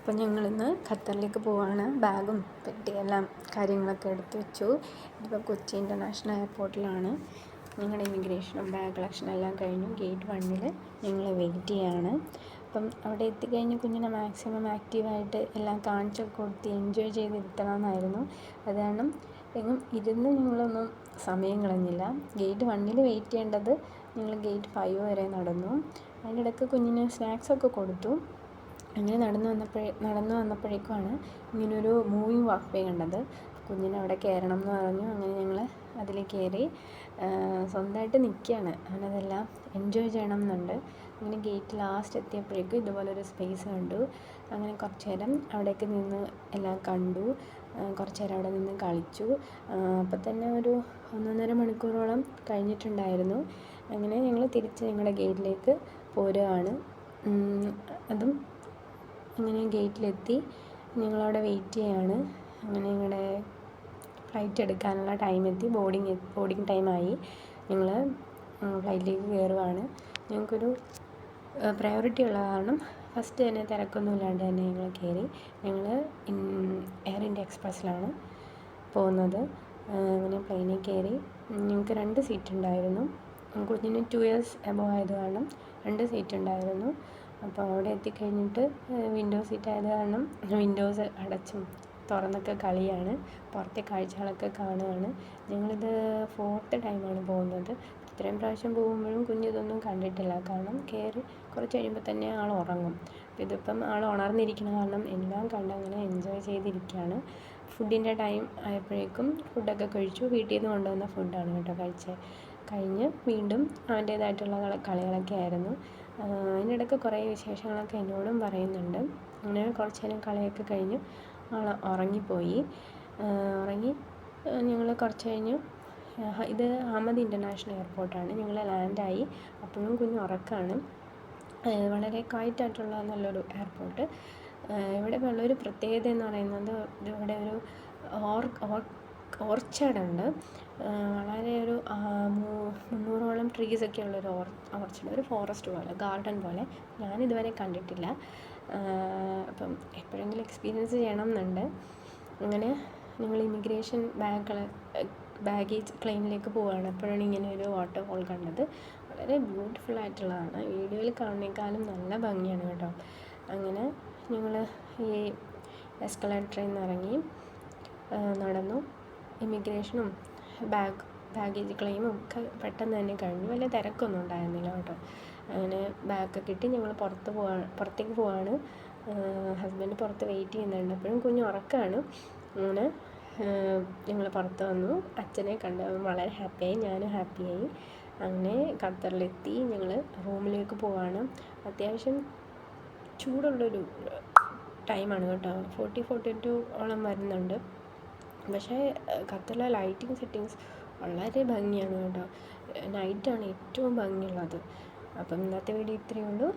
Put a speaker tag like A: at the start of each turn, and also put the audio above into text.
A: അപ്പോൾ ഞങ്ങളിന്ന് ഖത്തറിലേക്ക് പോവാണ്. ബാഗും പെട്ടിയെല്ലാം കാര്യങ്ങളൊക്കെ എടുത്ത് വെച്ചു. ഇതിപ്പോൾ കൊച്ചി ഇൻ്റർനാഷണൽ എയർപോർട്ടിലാണ്. ഞങ്ങളുടെ ഇമിഗ്രേഷനും ബാഗ് കളക്ഷനും എല്ലാം കഴിഞ്ഞു. ഗേറ്റ് 1 ഞങ്ങൾ വെയിറ്റ് ചെയ്യാണ്. അപ്പം അവിടെ എത്തിക്കഴിഞ്ഞ് കുഞ്ഞിനെ മാക്സിമം ആക്റ്റീവായിട്ട് എല്ലാം കാണിച്ചൊക്കെ കൊടുത്ത് എൻജോയ് ചെയ്തിരുത്തണമെന്നായിരുന്നു. അത് കാരണം എങ്ങും ഇരുന്ന് ഞങ്ങളൊന്നും സമയം കളഞ്ഞില്ല. ഗേറ്റ് 1 വെയിറ്റ് ചെയ്യേണ്ടത് ഞങ്ങൾ ഗേറ്റ് 5 വരെ നടന്നു. അതിനിടയ്ക്ക് കുഞ്ഞിന് സ്നാക്സൊക്കെ കൊടുത്തു. അങ്ങനെ നടന്നു വന്നപ്പോഴേക്കുമാണ് ഇങ്ങനൊരു മൂവിങ് വാക്ക് വേ കണ്ടത്. കുഞ്ഞിനെ അവിടെ കയറണം എന്ന് പറഞ്ഞു. അങ്ങനെ ഞങ്ങൾ അതിൽ കയറി. സ്വന്തമായിട്ട് നിൽക്കുകയാണ്, അവനതെല്ലാം എൻജോയ് ചെയ്യണം എന്നുണ്ട്. അങ്ങനെ ഗേറ്റ് ലാസ്റ്റ് എത്തിയപ്പോഴേക്കും ഇതുപോലൊരു സ്പേസ് കണ്ടു. അങ്ങനെ കുറച്ച് നേരം അവിടേക്ക് നിന്ന് എല്ലാം കണ്ടു. കുറച്ച് നേരം അവിടെ നിന്ന് കളിച്ചു. അപ്പോൾ തന്നെ ഒരു 1.5 മണിക്കൂറോളം കഴിഞ്ഞിട്ടുണ്ടായിരുന്നു. അങ്ങനെ ഞങ്ങൾ തിരിച്ച് ഞങ്ങളുടെ ഗേറ്റിലേക്ക് പോരുകയാണ്. അതും അങ്ങനെ ഗേറ്റിലെത്തി ഞങ്ങളവിടെ വെയിറ്റ് ചെയ്യാണ്. അങ്ങനെ ഞങ്ങളുടെ ഫ്ലൈറ്റ് എടുക്കാനുള്ള ടൈം എത്തി. ബോർഡിങ് ടൈമായി. ഞങ്ങൾ ഫ്ലൈറ്റിലേക്ക് കയറുകയാണ്. ഞങ്ങൾക്കൊരു പ്രയോറിറ്റി ഉള്ള കാരണം ഫസ്റ്റ് തന്നെ തിരക്കൊന്നും ഇല്ലാണ്ട് തന്നെ ഞങ്ങൾ കയറി. ഞങ്ങൾ എയർ ഇന്ത്യ എക്സ്പ്രസ്സിലാണ് പോകുന്നത്. അങ്ങനെ പ്ലെയിനിൽ കയറി. ഞങ്ങൾക്ക് 2 സീറ്റ് ഉണ്ടായിരുന്നു. കുഞ്ഞിന് 2 years എബോവ് ആയത് കാരണം 2 സീറ്റ് ഉണ്ടായിരുന്നു. അപ്പോൾ അവിടെ എത്തിക്കഴിഞ്ഞിട്ട് വിൻഡോ സീറ്റ് ആയത് കാരണം വിൻഡോസ് അടച്ചും തുറന്നൊക്കെ കളിയാണ്. പുറത്തെ കാഴ്ചകളൊക്കെ കാണുകയാണ്. ഞങ്ങളിത് 4th ടൈമാണ് പോകുന്നത്. ഇത്രയും പ്രാവശ്യം പോകുമ്പോഴും കുഞ്ഞിതൊന്നും കണ്ടിട്ടില്ല. കാരണം കയറി കുറച്ച് കഴിയുമ്പോൾ തന്നെ ആൾ ഉറങ്ങും. അപ്പോൾ ഇതിപ്പം ആൾ ഉണർന്നിരിക്കുന്ന കാരണം എല്ലാം കണ്ട് അങ്ങനെ എൻജോയ് ചെയ്തിരിക്കുകയാണ്. ഫുഡിൻ്റെ ടൈം ആയപ്പോഴേക്കും ഫുഡൊക്കെ കഴിച്ചു. വീട്ടിൽ നിന്ന് കൊണ്ടുവന്ന ഫുഡാണ് കേട്ടോ കഴിച്ചത്. കഴിഞ്ഞ് വീണ്ടും അവൻ്റേതായിട്ടുള്ള കളികളൊക്കെ ആയിരുന്നു. അതിനിടയ്ക്ക് കുറേ വിശേഷങ്ങളൊക്കെ എന്നോടും പറയുന്നുണ്ട്. അങ്ങനെ കുറച്ച് നേരം കളിയൊക്കെ കഴിഞ്ഞ് ആൾ ഉറങ്ങിപ്പോയി. ഞങ്ങൾ കുറച്ച് കഴിഞ്ഞ് ഇത് അഹമ്മദ് ഇൻ്റർനാഷണൽ എയർപോർട്ടാണ്. ഞങ്ങൾ ലാൻഡായി. അപ്പോഴും കുഞ്ഞ് ഉറക്കമാണ്. വളരെ ക്വയറ്റായിട്ടുള്ള നല്ലൊരു എയർപോർട്ട്. ഇവിടെ ഉള്ളൊരു പ്രത്യേകത എന്ന് പറയുന്നത് ഇവിടെ ഒരു ഓർച്ചാഡുണ്ട്. വളരെ ഒരു 300ഓളം ട്രീസൊക്കെ ഉള്ളൊരു ഓർച്ചാഡ്, ഒരു ഫോറസ്റ്റ് പോലെ, ഗാർഡൻ പോലെ. ഞാനിതുവരെ കണ്ടിട്ടില്ല. അപ്പം എപ്പോഴെങ്കിലും എക്സ്പീരിയൻസ് ചെയ്യണം എന്നുണ്ട്. അങ്ങനെ ഞങ്ങൾ ഇമിഗ്രേഷൻ ബാഗേജ് ക്ലെയിമിലേക്ക് പോവുകയാണ്. അപ്പോഴാണ് ഇങ്ങനെ ഒരു വാട്ടർഫോൾ കണ്ടത്. വളരെ ബ്യൂട്ടിഫുൾ ആയിട്ടുള്ളതാണ്. വീഡിയോയിൽ കാണുന്നേക്കാളും നല്ല ഭംഗിയാണ് കേട്ടോ. അങ്ങനെ ഞങ്ങൾ ഈ എസ്കലേറ്ററിൽ നിന്ന് ഇറങ്ങി നടന്നു. ഇമിഗ്രേഷനും ബാഗേജ് ക്ലെയിമും ഒക്കെ പെട്ടെന്ന് തന്നെ കഴിഞ്ഞു. വലിയ തിരക്കൊന്നും ഉണ്ടായിരുന്നില്ല കേട്ടോ. അങ്ങനെ ബാഗൊക്കെ കിട്ടി ഞങ്ങൾ പുറത്തേക്ക് പോവാണ്. ഹസ്ബൻഡ് പുറത്ത് വെയിറ്റ് ചെയ്യുന്നുണ്ട്. അപ്പോഴും കുഞ്ഞ് ഉറക്കമാണ്. അങ്ങനെ ഞങ്ങൾ പുറത്ത് വന്നു. അച്ഛനെ കണ്ട് വളരെ ഹാപ്പിയായി, ഞാനും ഹാപ്പിയായി. അങ്ങനെ ഖത്തറിലെത്തി. ഞങ്ങൾ റൂമിലേക്ക് പോവാണ്. അത്യാവശ്യം ചൂടുള്ളൊരു ടൈമാണ് കേട്ടോ. 40-42 വരുന്നുണ്ട്. പക്ഷേ ഖത്തറിലെ ലൈറ്റിംഗ് സെറ്റിങ്സ് വളരെ ഭംഗിയാണ് കേട്ടോ. നൈറ്റാണ് ഏറ്റവും ഭംഗിയുള്ളത്. അപ്പം ഇന്നത്തെ വീഡിയോ ഇത്രയേ ഉള്ളൂ.